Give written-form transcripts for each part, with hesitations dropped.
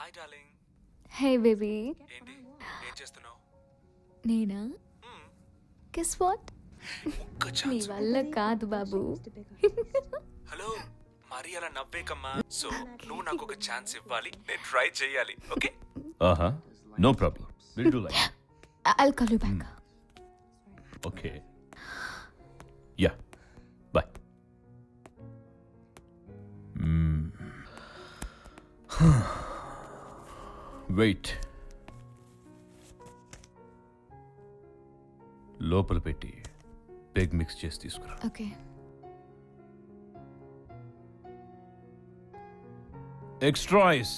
Hi darling. Hey baby. ఏంటి ఏం చేస్తున్నావు? నేనా? Guess what? ఒక్క నీ ఛాన్స్. వల్ల కాదు బాబు. హలో మరి అలా నవ్వేకమ్మా. సో నువ్వు నాకు ఒక ఛాన్స్ ఇవ్వాలి, నేను ట్రై చేయాలి. ఓకే ఆహా, no problem, will do like. I'll call you back. Okay, yeah, bye. Wait, లోపల పెట్టి పెగ్ మిక్స్ చేసి తీసుకురా. Okay. Extra ice.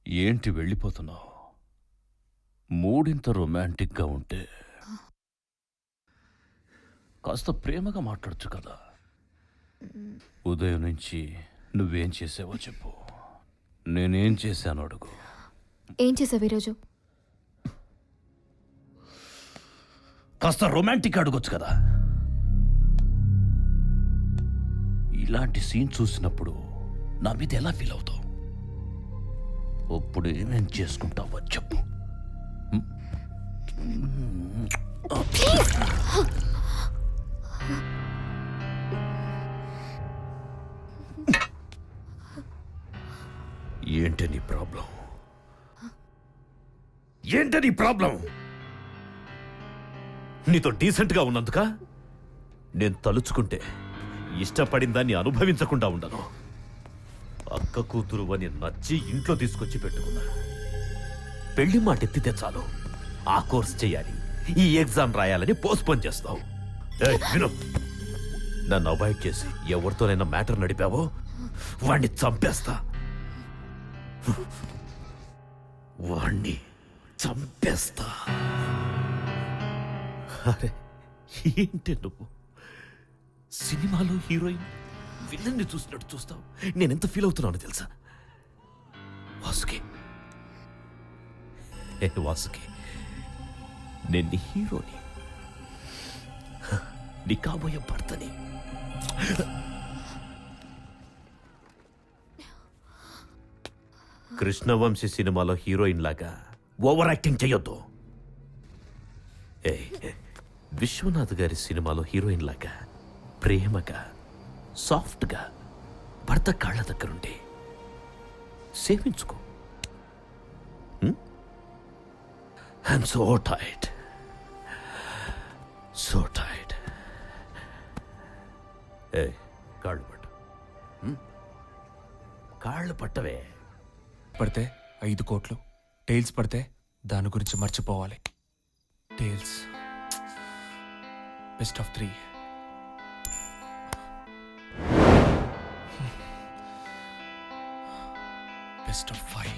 ఏంటి వెళ్ళిపోతున్నావు? మూడింత రొమాంటిక్గా ఉంటే కాస్త ప్రేమగా మాట్లాడచ్చు కదా. ఉదయం నుంచి నువ్వేం చేసావో చెప్పు, నేనేం చేశాను అడుగు. ఏం చేసావు ఈరోజు? కాస్త రొమాంటిక్ అడగొచ్చు కదా. ఇలాంటి సీన్ చూసినప్పుడు నా మీద ఎలా ఫీల్ అవుతావు? ఇప్పుడు ఏమేం చేసుకుంటావో చెప్పు. ఏంటి ప్రాబ్లం? ఏంటి ప్రాబ్లం? నీతో డీసెంట్గా ఉన్నందుక నేను తలుచుకుంటే ఇష్టపడిన దాన్ని అనుభవించకుండా ఉండను. అక్క కూతురు అని నచ్చి ఇంట్లో తీసుకొచ్చి పెట్టుకున్నా. పెళ్లి మాట ఎత్తితే చాలు ఆ కోర్స్ చేయాలి, ఈ ఎగ్జామ్ రాయాలని పోస్ట్పోన్ చేస్తావు. విను, నన్ను అవాయిడ్ చేసి ఎవరితోనైనా మ్యాటర్ నడిపావో వాణ్ణి చంపేస్తా. వాణ్ణి చంపేస్తా. అరే ఏంటి నువ్వు సినిమాలో హీరోయిన్ విలన్ని చూసినట్టు చూస్తావు? నేనెంత ఫీల్ అవుతున్నాను తెలుసా? వాసుకి, వాసుకి, నేను నీ హీరోని, నీ కాబోయే భర్తని. కృష్ణవంశీ సినిమాలో హీరోయిన్ లాగా ఓవర్ యాక్టింగ్ చెయ్యొద్దు. విశ్వనాథ్ గారి సినిమాలో హీరోయిన్ లాగా ప్రేమగా సాఫ్ట్గా భర్త కాళ్ళ దగ్గరుండి సేవించుకో. I'm so tired, so tired. కాళ్ళు పట్టు, కాళ్ళు పట్టవే. పడితే 5 కోట్లు, టైల్స్ పడితే దాని గురించి మర్చిపోవాలి. Tails best of 3. Best of 5.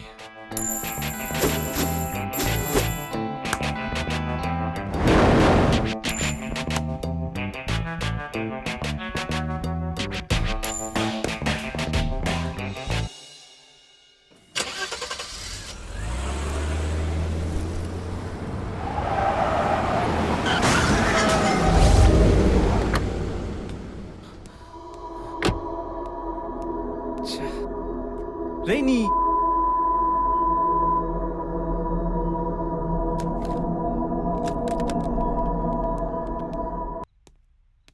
రేని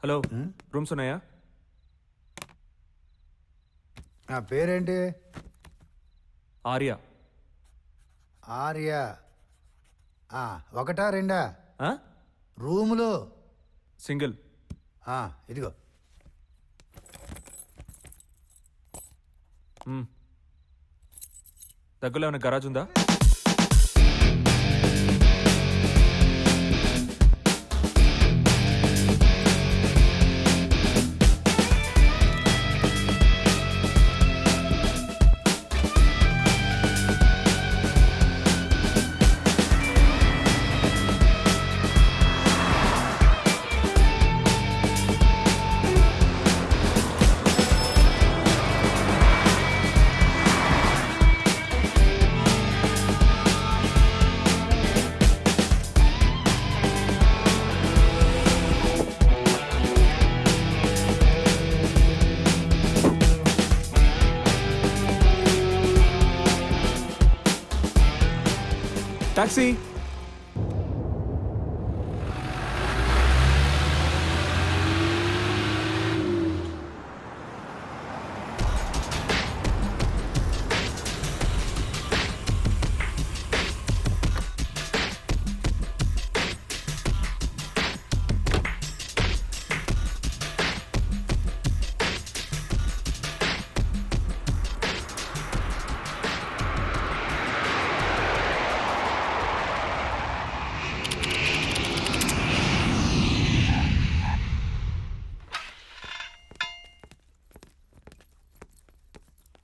హలో, రూమ్స్ ఉన్నాయా? నా పేరేంటి? ఆర్య. ఆర్య. ఒకటా రెండా? రూములు సింగిల్. ఇదిగో. దగ్గరలో ఏమైనా గరాజ్ ఉందా? Taxi.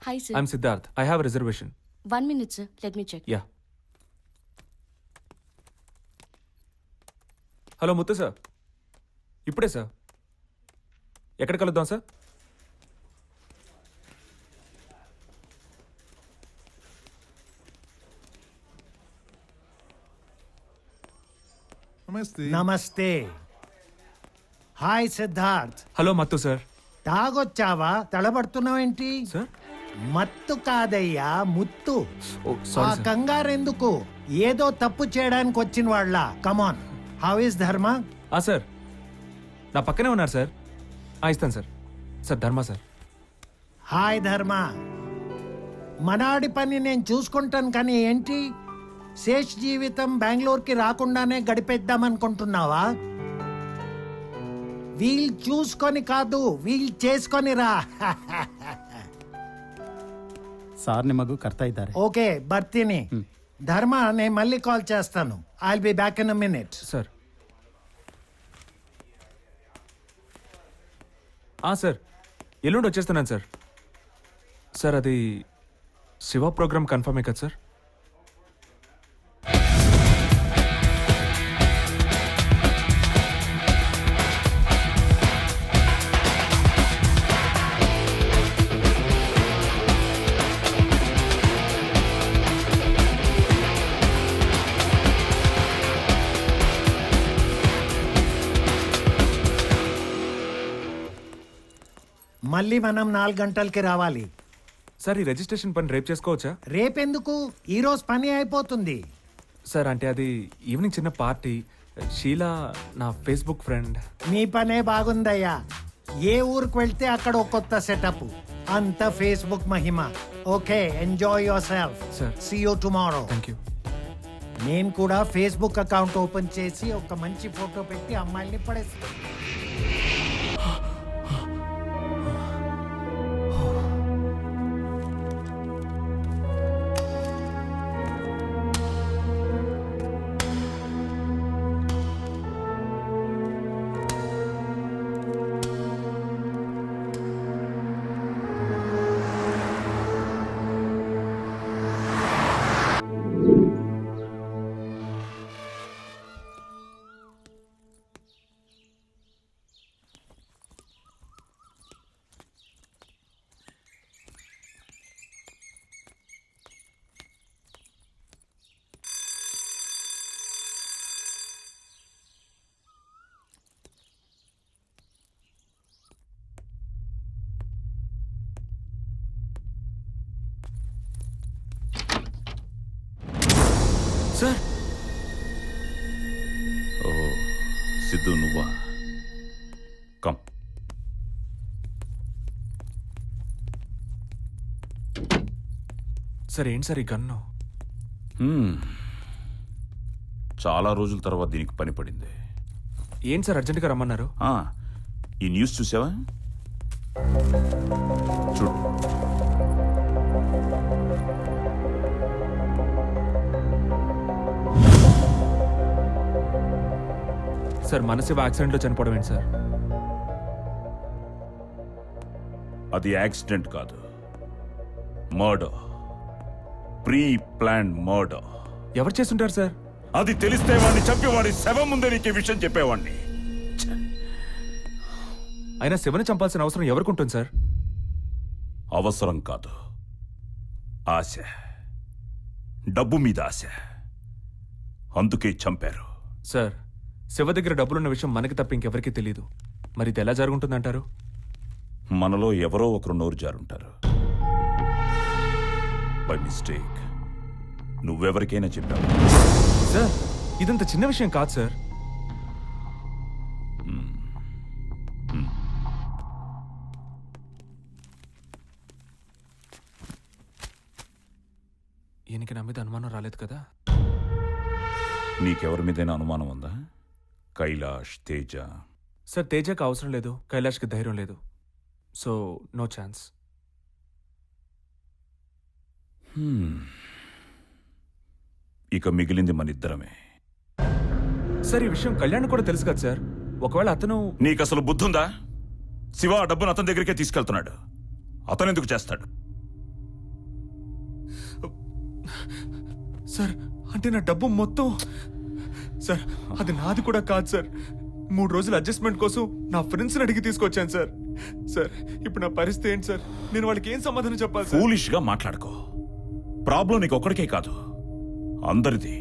Hi, sir. I'm Siddharth. I have reservation. 1 minute, sir. Let me check. Yeah. Hello Muthu sir, ఇప్పుడే సార్. ఎక్కడ కలుద్దాం సార్? నమస్తే. హాయ్ సిద్ధార్థ్. హలో మత్తు సార్. తాగొచ్చావా? తడబడుతున్నావేంటి? సార్? మత్తు కాదయ్యా, ముత్తు. ఓ ఆ సారీ సార్. కంగారెందుకు? ఏదో తప్పు చేయడానికి వచ్చిన వాళ్ళ. కమాన్. హౌ ఇస్ ధర్మ? సార్ నా పక్కనే ఉన్నారు సార్. ఇస్తాను సార్. సార్ ధర్మ సార్. హాయ్ ధర్మ. మనాడి పని నేను చూసుకుంటాను, కానీ ఏంటి శేష్ జీవితం బెంగళూరుకి రాకుండానే గడిపేద్దామనుకుంటున్నావా? వీల్ చూసుకొని కాదు, వీల్ చేసుకొని రా. ಸಾರ್ ನಿಮಗೂ ಕರ್ತಾ ಇದ್ದಾರೆ. ఓకే ಬರ್ತೀನಿ. ధర్మ, నేను మళ్ళీ కాల్ చేస్తాను. I will be back in a minute. Sir. Sir ఎల్లుండి వచ్చేస్తున్నాను సార్. సార్ అది శివ ప్రోగ్రామ్ కన్ఫర్మే కదా సార్? మళ్ళీ మనం 4 గంటలకి రావాలి. సార్ ఈ రిజిస్ట్రేషన్ పని రేపు చేసుకోవచ్చా? రేపెందుకు? ఈరోజు పని అయిపోతుంది. సార్ అంటే అది ఈవినింగ్ చిన్న పార్టీ. షీలా నా ఫేస్బుక్ ఫ్రెండ్. మీ పనే బాగుందయ్యా. ఏ ఊరికి వెళ్తే అక్కడ ఒక కొత్త సెటప్. అంత ఫేస్బుక్ మహిమ. Okay, enjoy yourself. Sir. See you tomorrow. Thank you. నేను కూడా ఫేస్బుక్ అకౌంట్ ఓపెన్ చేసి ఒక మంచి ఫోటో పెట్టి అమ్మాయిల్ని పడేస్తాను. సార్ ఓ సిద్ధు, నువ్వా? కమ్. సార్ ఏంటి సార్ ఈ గన్ను? చాలా రోజుల తర్వాత దీనికి పని పడింది. ఏంటి సార్ అర్జెంటుగా రమ్మన్నారు? ఈ న్యూస్ చూసావా? చూడు. సార్ మనసివ యాక్సిడెంట్లో చనిపోవడం ఏంటి సార్? అది యాక్సిడెంట్ కాదు, మర్డర్. Pre plan murder. ఎవరు చేస్తుంటారు సార్? అది తెలిస్తే వాడిని చంపేవాడి శవం ముందే నీకు ఈ విషయం చెప్పేవాడిని. అయినా శివని చంపాల్సిన అవసరం ఎవరికి ఉంటుంది సార్? అవసరం కాదు, ఆశ. డబ్బు మీద ఆశ. అందుకే చంపారు. సార్ శివ దగ్గర డబ్బులున్న విషయం మనకి తప్ప ఇంకెవరికీ తెలియదు. మరి ఇది ఎలా జరుగుంటుందంటారు? మనలో ఎవరో ఒకరు నోరు జారుంటారు. బై మిస్టేక్ నువ్వెవరికైనా చెప్పావు? సార్ ఇదంత చిన్న విషయం కాదు సార్. ఈయనకి నా మీద అనుమానం రాలేదు కదా? నీకెవరి మీదైనా అనుమానం ఉందా? కైలాష్, తేజ? సార్ తేజకి అవసరం లేదు, కైలాష్కి ధైర్యం లేదు. So no chance. ఇక మిగిలింది మనిద్దరమే. సార్ ఈ విషయం కళ్యాణ్ కూడా తెలుసు కదా సార్. ఒకవేళ అతను నీకసలు బుద్ధుందా? శివ ఆ డబ్బును అతని దగ్గరికే తీసుకెళ్తున్నాడు. అతను ఎందుకు చేస్తాడు? సార్ అంటే నా డబ్బు మొత్తం సార్ అది నాది కూడా కాదు సార్. 3 రోజుల అడ్జస్ట్మెంట్ కోసం నా ఫ్రెండ్స్ని అడిగి తీసుకొచ్చాను సార్. సార్ ఇప్పుడు నా పరిస్థితి ఏంటి సార్? నేను వాళ్ళకి ఏం సమాధానం చెప్పాలి సార్? ఫూలిష్ గా మాట్లాడుకో. ప్రాబ్లం నీకు ఒక్కడికే కాదు, అందరిది.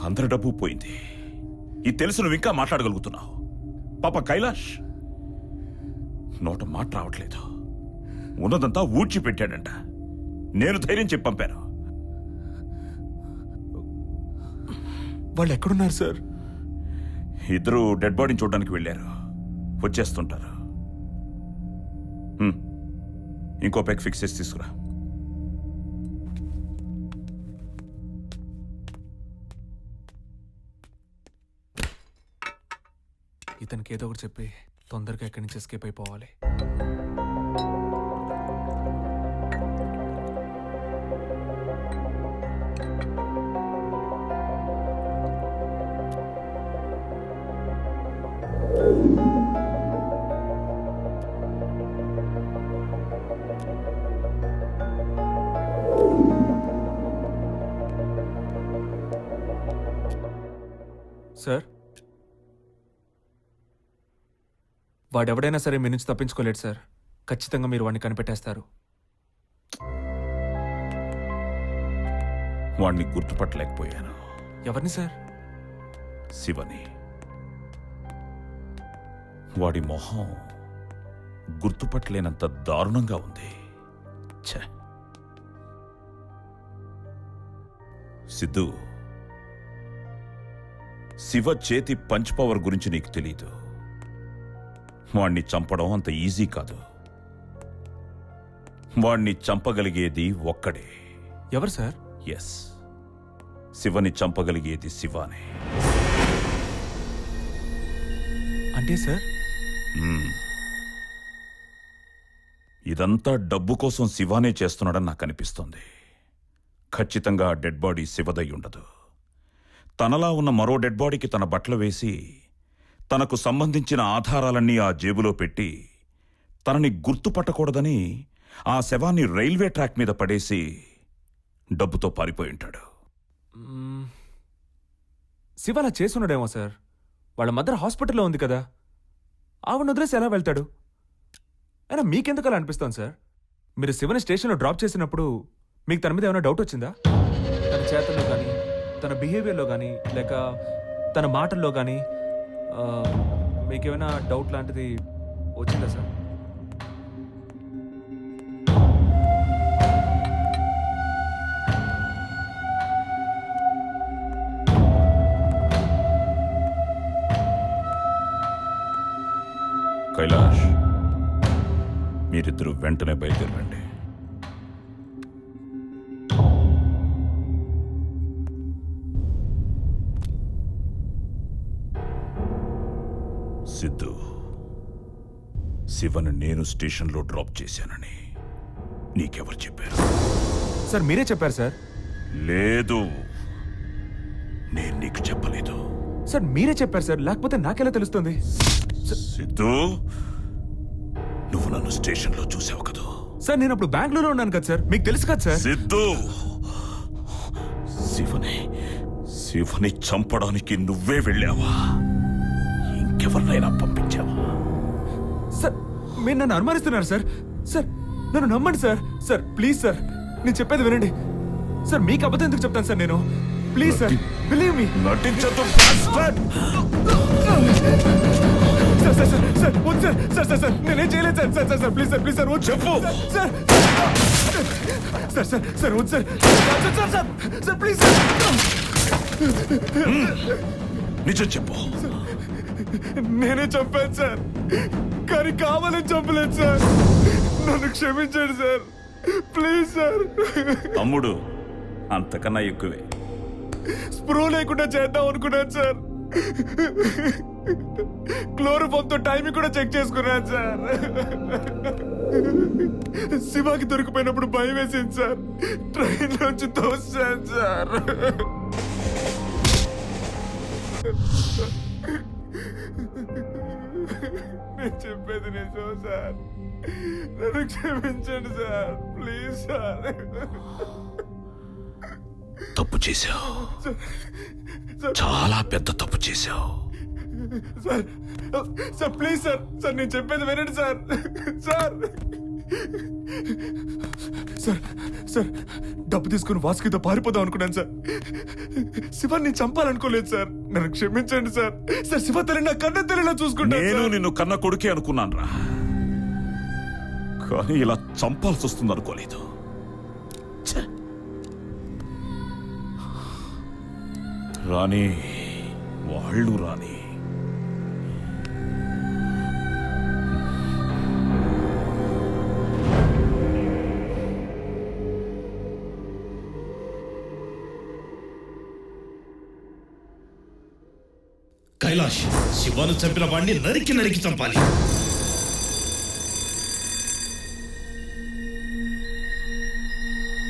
అందరి డబ్బు పోయింది. ఇది తెలుసు నువ్వు ఇంకా మాట్లాడగలుగుతున్నావు. పాప కైలాష్ నోట మాట రావట్లేదు. ఉన్నదంతా ఊడ్చిపెట్టాడంట. నేను ధైర్యం చెప్పి పంపాను. వాళ్ళు ఎక్కడున్నారు సార్? ఇద్దరు డెడ్ బాడీని చూడడానికి వెళ్ళారు. వచ్చేస్తుంటారు. ఇంకో పెగ్ ఫిక్స్ చేసి తీసుకురా. ఇతనికి ఏదో ఒకటి చెప్పి తొందరగా ఎక్కడి నుంచి ఎస్కేప్ అయిపోవాలి. సార్ వాడెవడైనా సరే మీ నుంచి తప్పించుకోలేడు సార్. ఖచ్చితంగా మీరు వాడిని కనిపెట్టేస్తారు. వాణ్ణి గుర్తుపట్టలేకపోయాను. ఎవరిని సార్? శివని. వాడి మొహం గుర్తుపట్టలేనంత దారుణంగా ఉంది. ఛే! సిద్ధు, శివ చేతి పంచ్ పవర్ గురించి నీకు తెలీదు. వాణ్ణి చంపడం అంత ఈజీ కాదు. వాణ్ణి చంపగలిగేది ఒక్కడే. ఎవరు సార్? ఎస్, శివని చంపగలిగేది శివానే. అంటే సార్ ఇదంతా డబ్బు కోసం శివానే చేస్తున్నాడని నాకు అనిపిస్తుంది. ఖచ్చితంగా డెడ్ బాడీ శివదై ఉండదు. తనలా ఉన్న మరో డెడ్ బాడీకి తన బట్టలు వేసి తనకు సంబంధించిన ఆధారాలన్నీ ఆ జేబులో పెట్టి తనని గుర్తుపట్టకూడదని ఆ శవాన్ని రైల్వే ట్రాక్ మీద పడేసి డబ్బుతో పారిపోయి ఉంటాడు. శివ అలా చేసున్నాడేమో సార్. వాళ్ళ మదర్ హాస్పిటల్లో ఉంది కదా, ఆవిడ వదిలేసి ఎలా వెళ్తాడు? అయినా మీకెందుకు అలా అనిపిస్తాను సార్? మీరు శివని స్టేషన్లో డ్రాప్ చేసినప్పుడు మీకు తన మీద ఏమైనా డౌట్ వచ్చిందా? తన చేతల్లో కానీ, తన బిహేవియర్లో కానీ, లేక తన మాటల్లో కానీ మీకేమైనా డౌట్ లాంటిది వచ్చిందా సార్? కైలాష్, మీరిద్దరూ వెంటనే బయలుదేరండి. సిద్ధు, శివను నేను స్టేషన్లో డ్రాప్ చేశానని నీకెవరు చెప్పారు? సార్ మీరే చెప్పారు సార్. లేదు, నేను నీకు చెప్పలేదు. సార్ మీరే చెప్పారు సార్, లేకపోతే నాకెలా తెలుస్తుంది? సిద్ధు, నువ్వు నన్ను స్టేషన్లో చూసావు కదా? సార్ నేను అప్పుడు బెంగళూరులో ఉన్నాను కదా సార్, మీకు తెలుసు కదా సార్. సిద్ధు, శివని చంపడానికి నువ్వే వెళ్ళావా? ఇంకెవరినైనా పంపించావా? సార్ మీరు నన్ను అనుమానిస్తున్నారు సార్. సార్ నన్ను నమ్మండి సార్. సార్ ప్లీజ్ సార్, నేను చెప్పేది వినండి సార్. మీకు అబద్ధం ఎందుకు చెప్తాను సార్ నేను? Please sir, believe me. నటించదు. Sir sir sir sir sir వద్దు సార్ సార్ సార్ సార్ నేనేం చేయలేదు sir sir sir sir please sir please sir వద్దు చెప్పు. సార్ సార్ సార్ సార్ వద్దు sir sir sir sir sir please sir నిజం చెప్పు. నేనే చంపాను సార్ కానీ కావాలని చంపలేదు సార్ నన్ను క్షమించండి సార్ ప్లీజ్ సార్ తమ్ముడు అంతకన్నా ఎక్కువే. స్ప్రూ లేకుండా చేద్దాం అనుకున్నాను సార్ క్లోరోఫామ్ తో టైమింగ్ కూడా చెక్ చేసుకున్నాను సార్ శివాకి దొరికిపోయినప్పుడు భయం వేసింది సార్ ట్రైన్ నుంచి తోసాను సార్ నేను చెప్పేది నిజం సార్ నన్ను క్షమించండి సార్ ప్లీజ్ సార్ తప్పు చేశావు, చాలా పెద్ద తప్పు చేశావు. Sir sir please sir sir నేను చెప్పేది వినండి సార్ సార్ సార్ సార్ డబ్బు తీసుకుని వాసుకితో పారిపోదాం అనుకున్నాను సార్ శివాన్ని నేను చంపాలనుకోలేదు సార్ నన్ను క్షమించండి సార్ సార్ శివ తల్లి నా కన్న తల్లిలా చూసుకుంటాను నేను సార్. నిన్ను కన్న కొడుకే అనుకున్నాను రా, కానీ ఇలా చంపాల్సి వస్తుంది అనుకోలేదు. ఛ! రాణి వాళ్ళు రాణి కైలాష్ శివాను చంపిన వాడిని నరికి నరికి చంపాలి.